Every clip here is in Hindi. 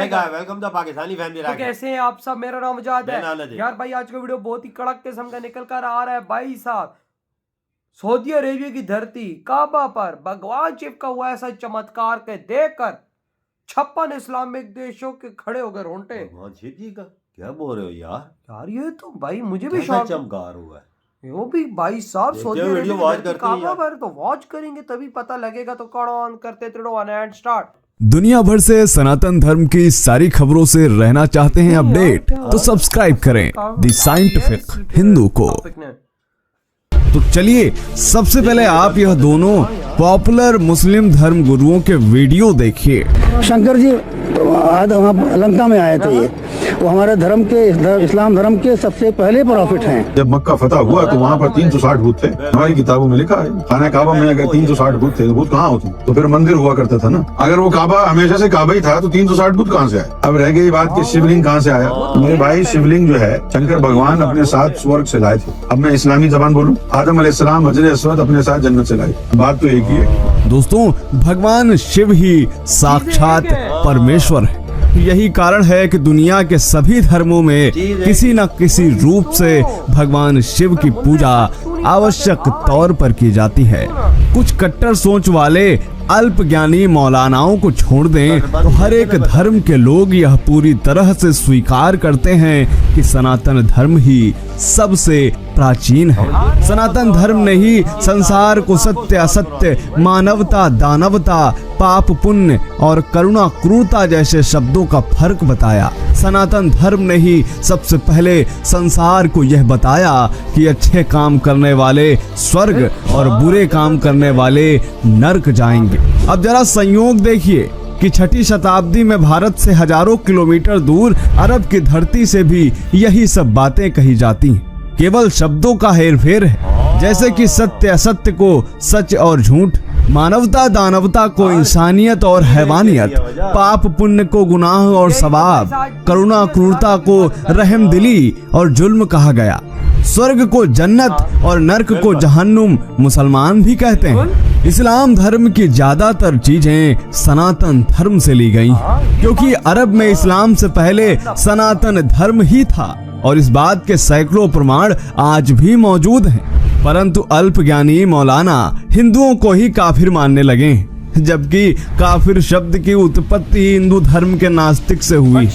Welcome the Pakistani family. तो कैसे हैं आप सब? मेरा नाम मुजाहिद है। यार भाई आज का वीडियो बहुत ही कड़क किस्म का निकल कर आ रहा है भाई साहब। सऊदी अरेबिया की धरती काबा पर भगवान शिव का हुआ ऐसा चमत्कार के देखकर 56 इस्लामिक देशों के खड़े हो गए रोंटे। भगवान शिव जी का क्या बोल रहे हो यार? यार ये तो भाई मुझे भी शौक चमत्कार हुआ है। वो भी भाई साहब सऊदी अरेबिया वॉच करते हैं काबा पर, तो वॉच करेंगे तभी पता लगेगा। तो कौन ऑन करते एंड स्टार्ट। दुनिया भर से सनातन धर्म की सारी खबरों से रहना चाहते हैं अपडेट, तो सब्सक्राइब करें द साइंटिफिक हिंदू को। तो चलिए सबसे पहले आप यह दोनों पॉपुलर मुस्लिम धर्म गुरुओं के वीडियो देखिए। शंकर जी वहाँ लंका में आए थे। ये वो हमारे धर्म के इस्लाम धर्म के सबसे पहले प्रॉफिट हैं। जब मक्का फतह हुआ तो वहाँ पर 360 भूत थे। हमारी किताबों में लिखा है खाना काबा में अगर 360 भूत थे तो भूत कहाँ होते? तो फिर मंदिर हुआ करता था ना। अगर वो काबा हमेशा से काबा ही था तो 360 भूत कहाँ से आए? अब रह गई बात कि शिवलिंग कहाँ से आया। मेरे भाई शिवलिंग जो है शंकर भगवान अपने साथ स्वर्ग से लाए थे। अब मैं इस्लामी जबान बोलूँ, आदम अलैहिस्सलाम हजर अस्वद अपने साथ जन्नत से लाए। बात तो एक ही है दोस्तों, भगवान शिव ही साक्षात परमेश्वर है। यही कारण है कि दुनिया के सभी धर्मों में किसी न किसी रूप से भगवान शिव की पूजा आवश्यक तौर पर की जाती है। कुछ कट्टर सोच वाले अल्प ज्ञानी मौलानाओं को छोड़ दें तो हर एक धर्म के लोग यह पूरी तरह से स्वीकार करते हैं कि सनातन धर्म ही सबसे प्राचीन है। सनातन धर्म ने ही संसार को सत्य असत्य, मानवता दानवता, पाप पुण्य और करुणा क्रूरता जैसे शब्दों का फर्क बताया। सनातन धर्म ने ही सबसे पहले संसार को यह बताया कि अच्छे काम करने वाले स्वर्ग और बुरे काम करने वाले नरक जाएंगे। अब जरा संयोग देखिए कि 6ठी शताब्दी में भारत से हजारों किलोमीटर दूर अरब की धरती से भी यही सब बातें कही जाती हैं। केवल शब्दों का हेरफेर है। जैसे कि सत्य असत्य को सच और झूठ, मानवता दानवता को इंसानियत और हैवानियत, पाप पुण्य को गुनाह और सवाब, करुणा क्रूरता को रहमदिली और जुल्म कहा गया। स्वर्ग को जन्नत और नर्क को जहन्नुम मुसलमान भी कहते हैं। इस्लाम धर्म की ज्यादातर चीजें सनातन धर्म से ली गई, क्योंकि अरब में इस्लाम से पहले सनातन धर्म ही था और इस बात के सैकड़ों प्रमाण आज भी मौजूद हैं। परंतु अल्प ज्ञानी मौलाना हिंदुओं को ही काफिर मानने लगे, जबकि काफिर शब्द की उत्पत्ति हिंदू धर्म के नास्तिक से हुई।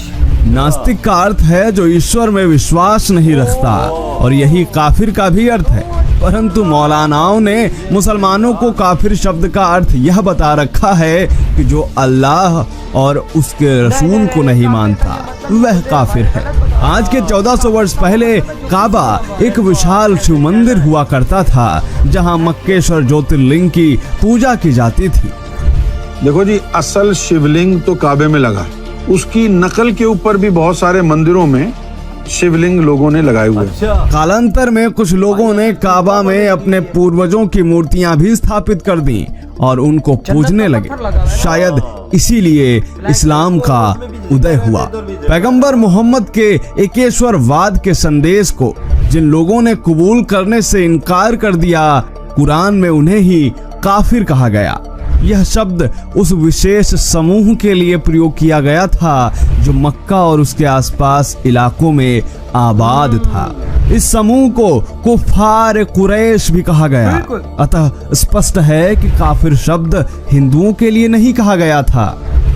नास्तिक का अर्थ है जो ईश्वर में विश्वास नहीं रखता, और यही काफिर का भी अर्थ है। परंतु मौलानाओं ने मुसलमानों को काफिर शब्द का अर्थ यह बता रखा है कि जो अल्लाह और उसके रसूल को नहीं मानता वह काफिर है। आज के 1400 वर्ष पहले काबा एक विशाल शिव मंदिर हुआ करता था, जहां मक्केश्वर ज्योतिर्लिंग की पूजा की जाती थी। देखो जी, असल शिवलिंग तो काबे में लगा, उसकी नकल के ऊपर भी बहुत सारे मंदिरों में शिवलिंग लोगों ने लगाए हुए। कालांतर में कुछ लोगों ने काबा में अपने पूर्वजों की मूर्तियां भी स्थापित कर दी और उनको पूजने लगे। शायद इसीलिए इस्लाम का उदय हुआ। पैगंबर मोहम्मद के एकेश्वरवाद के संदेश को जिन लोगों ने कबूल करने से इनकार कर दिया, कुरान में उन्हें ही काफिर कहा गया। यह शब्द उस विशेष समूह के लिए प्रयोग किया गया था जो मक्का और उसके आसपास इलाकों में आबाद था। इस समूह को कुफार कुरैश भी कहा गया। अतः स्पष्ट है कि काफिर शब्द हिंदुओं के लिए नहीं कहा गया था।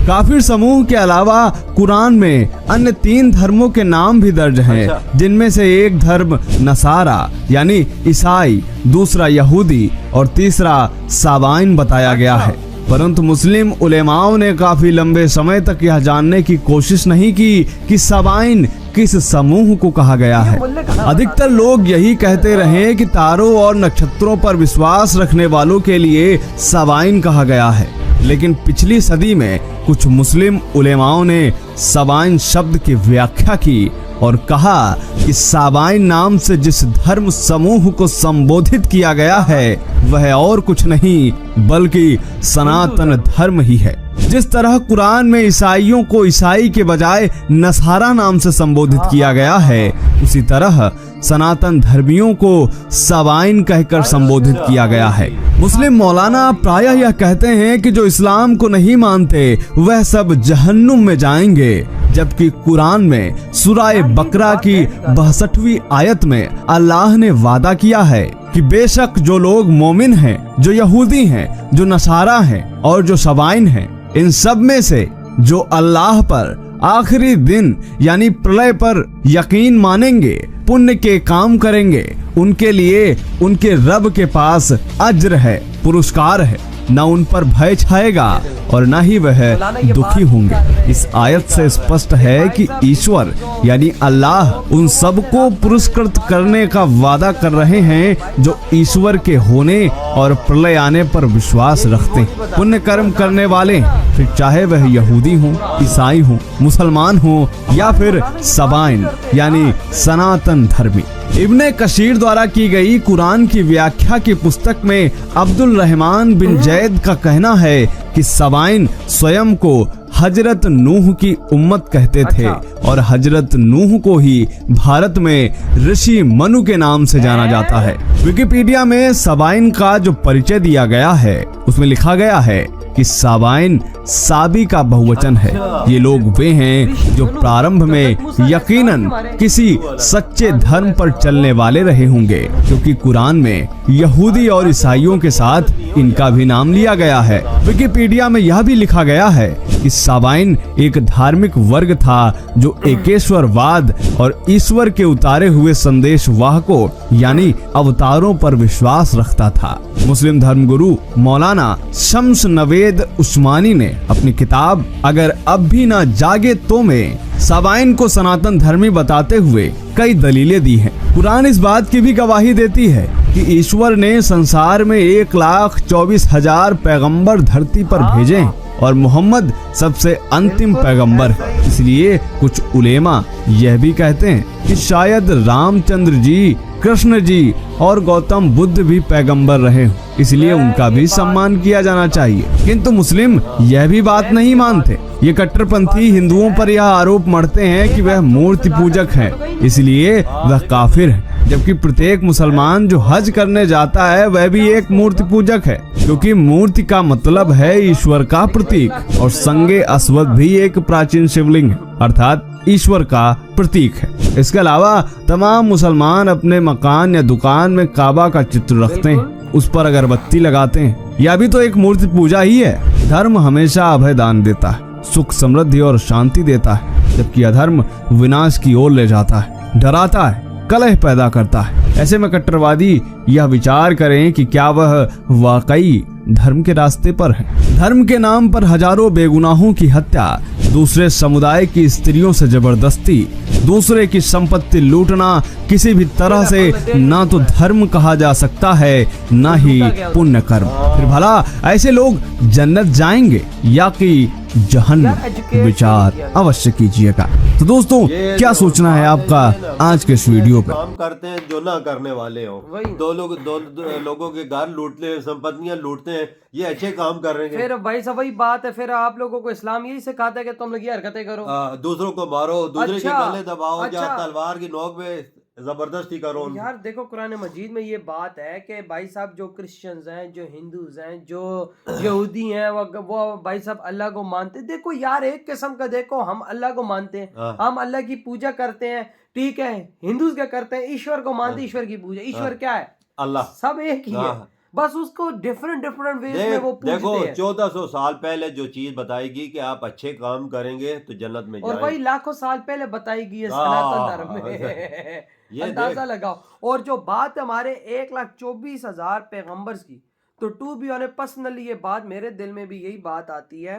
काफिर समूह के अलावा कुरान में अन्य 3 धर्मों के नाम भी दर्ज हैं, जिनमें से एक धर्म नसारा यानी ईसाई, दूसरा यहूदी और तीसरा साबाइन बताया गया है। परंतु मुस्लिम उलेमाओं ने काफी लंबे समय तक यह जानने की कोशिश नहीं की कि साबाइन किस समूह को कहा गया है। अधिकतर लोग यही कहते रहे कि तारों और नक्षत्रों पर विश्वास रखने वालों के लिए साबाइन कहा गया है। लेकिन पिछली सदी में कुछ मुस्लिम उलेमाओं ने साबाइन शब्द की व्याख्या की और कहा कि साबाइन नाम से जिस धर्म समूह को संबोधित किया गया है वह और कुछ नहीं बल्कि सनातन धर्म ही है। जिस तरह कुरान में ईसाइयों को ईसाई के बजाय नसारा नाम से संबोधित किया गया है, उसी तरह सनातन धर्मियों को सबाइन कहकर संबोधित किया गया है। मुस्लिम मौलाना प्रायः यह कहते हैं कि जो इस्लाम को नहीं मानते वह सब जहन्नुम में जाएंगे, जबकि कुरान में सूरह बकरा की 62वीं आयत में अल्लाह ने वादा किया है कि बेशक जो लोग मोमिन हैं, जो यहूदी हैं, जो नसारा हैं और जो सबाइन हैं, इन सब में से जो अल्लाह पर आखिरी दिन यानी प्रलय पर यकीन मानेंगे, पुण्य के काम करेंगे, उनके लिए उनके रब के पास अज्र है, पुरस्कार है, न उन पर भय छाएगा और न ही वह दुखी होंगे। इस आयत से स्पष्ट है कि ईश्वर यानी अल्लाह उन सबको पुरस्कृत करने का वादा कर रहे हैं जो ईश्वर के होने और प्रलय आने पर विश्वास रखते हैं। पुण्य कर्म करने वाले, फिर चाहे वह यहूदी हों, ईसाई हों, मुसलमान हों या फिर सबाइन यानी सनातन धर्मी। इब्ने कशीर द्वारा की गई कुरान की व्याख्या की पुस्तक में अब्दुल रहमान बिन जैद का कहना है कि सबाइन स्वयं को हजरत नूह की उम्मत कहते थे और हजरत नूह को ही भारत में ऋषि मनु के नाम से जाना जाता है। विकिपीडिया में सबाइन का जो परिचय दिया गया है उसमें लिखा गया है कि सबाइन साबी का बहुवचन है। ये लोग वे हैं जो प्रारंभ में यकीनन किसी सच्चे धर्म पर चलने वाले रहे होंगे, क्योंकि कुरान में यहूदी और ईसाइयों के साथ इनका भी नाम लिया गया है। विकिपीडिया में यह भी लिखा गया है कि सबाइन एक धार्मिक वर्ग था जो एकेश्वरवाद और ईश्वर के उतारे हुए संदेशवाहकों यानी अवतारों पर विश्वास रखता था। मुस्लिम धर्मगुरु मौलाना शम्स नवेद उस्मानी ने अपनी किताब अगर अब भी ना जागे तो में सबाइन को सनातन धर्मी बताते हुए कई दलीलें दी हैं। कुरान इस बात की भी गवाही देती है कि ईश्वर ने संसार में 1,24,000 पैगंबर धरती पर भेजे हैं और मोहम्मद सबसे अंतिम पैगंबर है। इसलिए कुछ उलेमा यह भी कहते हैं कि शायद रामचंद्र जी, कृष्ण जी और गौतम बुद्ध भी पैगंबर रहे, इसलिए उनका भी सम्मान किया जाना चाहिए। किंतु मुस्लिम यह भी बात नहीं मानते। ये कट्टरपंथी हिंदुओं पर यह आरोप मढ़ते हैं कि वह मूर्ति पूजक हैं, इसलिए वह काफिर है, जबकि प्रत्येक मुसलमान जो हज करने जाता है वह भी एक मूर्ति पूजक है, क्योंकि मूर्ति का मतलब है ईश्वर का प्रतीक और संगे अस्वद भी एक प्राचीन शिवलिंग है, अर्थात ईश्वर का प्रतीक है। इसके अलावा तमाम मुसलमान अपने मकान या दुकान में काबा का चित्र रखते हैं, उस पर अगरबत्ती लगाते हैं। यह भी तो एक मूर्ति पूजा ही है। धर्म हमेशा अभय दान देता है, सुख समृद्धि और शांति देता है, जबकि अधर्म विनाश की ओर ले जाता है, डराता है, कलह पैदा करता है। ऐसे में कट्टरवादी यह विचार करें कि क्या वह वाकई धर्म के रास्ते पर है। धर्म के नाम पर हजारों बेगुनाहों की हत्या, दूसरे समुदाय की स्त्रियों से जबरदस्ती, दूसरे की संपत्ति लूटना किसी भी तरह से ना तो धर्म कहा जा सकता है ना ही पुण्य कर्म। फिर भला ऐसे लोग जन्नत जाएंगे या कि जहन्नम? विचार अवश्य कीजिएगा। तो दोस्तों, क्या सोचना है आपका आज के इस वीडियो पे? काम करते हैं जो ना करने वाले हो, दो लोगों के घर लूटते हैं, संपत्तियां लूटते हैं, ये अच्छे काम कर रहे हैं। फिर भाई सब वही बात है, फिर आप लोगों को इस्लाम यही सिखाता है कि तुम लोग ये हरकतें करो, दूसरों को मारो, दूसरे के अच्छा, गले दबाओ, अच्छा। या तलवार की नोक पे जबरदस्ती करो। यार देखो, कुरान मजीद में ये बात है कि भाई साहब जो क्रिश्चियंस हैं, जो हिंदूज हैं, जो यहूदी हैं, वो भाई साहब अल्लाह को मानते हैं। देखो यार, एक किस्म का देखो, हम अल्लाह को मानते हैं, हम अल्लाह की पूजा करते हैं, ठीक है। हिंदूज क्या करते हैं? ईश्वर को मानते हैं, ईश्वर की पूजा। ईश्वर क्या है? अल्लाह। सब एक ही है, बस उसको डिफरेंट वे में वो पूजते देखो, हैं। 1400 साल पहले जो चीज बताएगी कि आप अच्छे काम करेंगे तो जन्नत में और वही लाखों साल पहले बताई गई है सनातन धर्म में। ये अंदाजा लगाओ। और जो बात हमारे 1,24,000 पैगंबर्स की, तो टू बी ऑनेस्ट पर्सनली ये बात मेरे दिल में भी यही बात आती है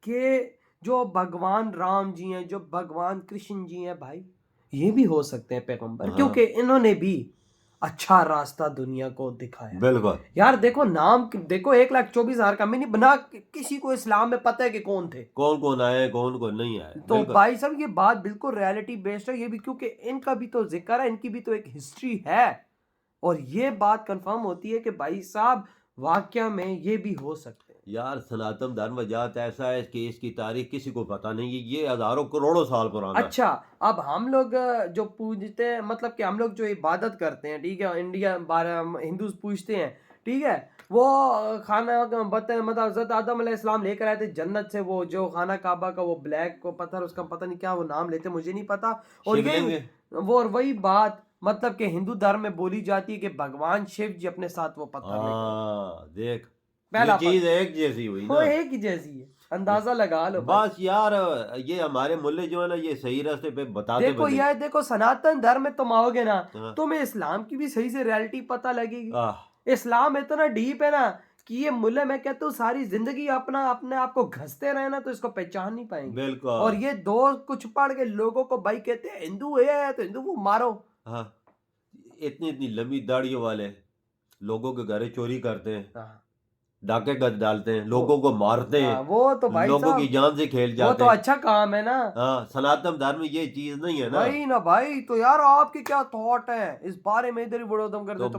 कि जो भगवान राम जी हैं, जो भगवान कृष्ण जी हैं, भाई ये भी हो सकते हैं पैगंबर, क्योंकि इन्होंने भी अच्छा रास्ता दुनिया को दिखाया। बिल्कुल यार देखो, नाम देखो, 1,24,000 का मैंने बना, किसी को इस्लाम में पता है कि कौन थे, कौन आए, कौन नहीं आए। तो भाई साहब ये बात बिल्कुल रियलिटी बेस्ड है। ये भी क्योंकि इनका भी तो जिक्र है, इनकी भी तो एक हिस्ट्री है, और ये बात कंफर्म होती है कि भाई साहब वाकया में ये भी हो सकते हैं। यार सनातन धर्म जात ऐसा है कि इसकी तारीख किसी को पता नहीं है, ये हजारों करोड़ों साल पुराना है। अच्छा, अब हम लोग जो पूजते हैं, मतलब कि हम लोग जो इबादत करते हैं, ठीक है, इंडिया हिंदू पूछते हैं, ठीक है, वो खाना बताए, मतलब हज़रत आदम अलैहिस्सलाम लेकर आए थे जन्नत से, वो जो खाना काबा का वो ब्लैक को पत्थर, उसका पता नहीं क्या वो नाम लेते, मुझे नहीं पता। और ये वो और वही बात मतलब कि हिंदू धर्म में बोली जाती है कि भगवान शिव जी अपने साथ वो पत्थर देख पहला चीज एक जैसी हुई वो ना, एक ही जैसी है, अंदाजा लगा लो बस यार। ये हमारे मुल्ले जो है ना, ये सही रास्ते पे बताते देखो बने। यार, देखो सनातन धर्म में तुम आओगे ना, हाँ। तुम्हें इस्लाम की भी सही से रियलिटी पता लगेगी। आह, इस्लाम इतना डीप है ना कि ये मुल्ले, मैं कहता हूँ सारी जिंदगी अपने आप को घसते रहे ना तो इसको पहचान नहीं पाएंगे। बिल्कुल। और ये दो कुछ पढ़ के लोगों को भाई कहते हैं हिंदू है तो हिंदू को मारो। हाँ, इतनी इतनी लंबी दाढ़ियों वाले लोगों के घरे चोरी करते हैं, हाँ। डाके गद डालते हैं, लोगों को मारते हैं, वो तो भाई लोगों साहब, की जान से खेल वो जाते तो हैं। अच्छा काम है ना। हाँ, सनातन धर्म में ये चीज नहीं है ना भाई ना भाई, तो यार आपके क्या थॉट है इस बारे में, इधर ही बड़ोदम कर तो दे तो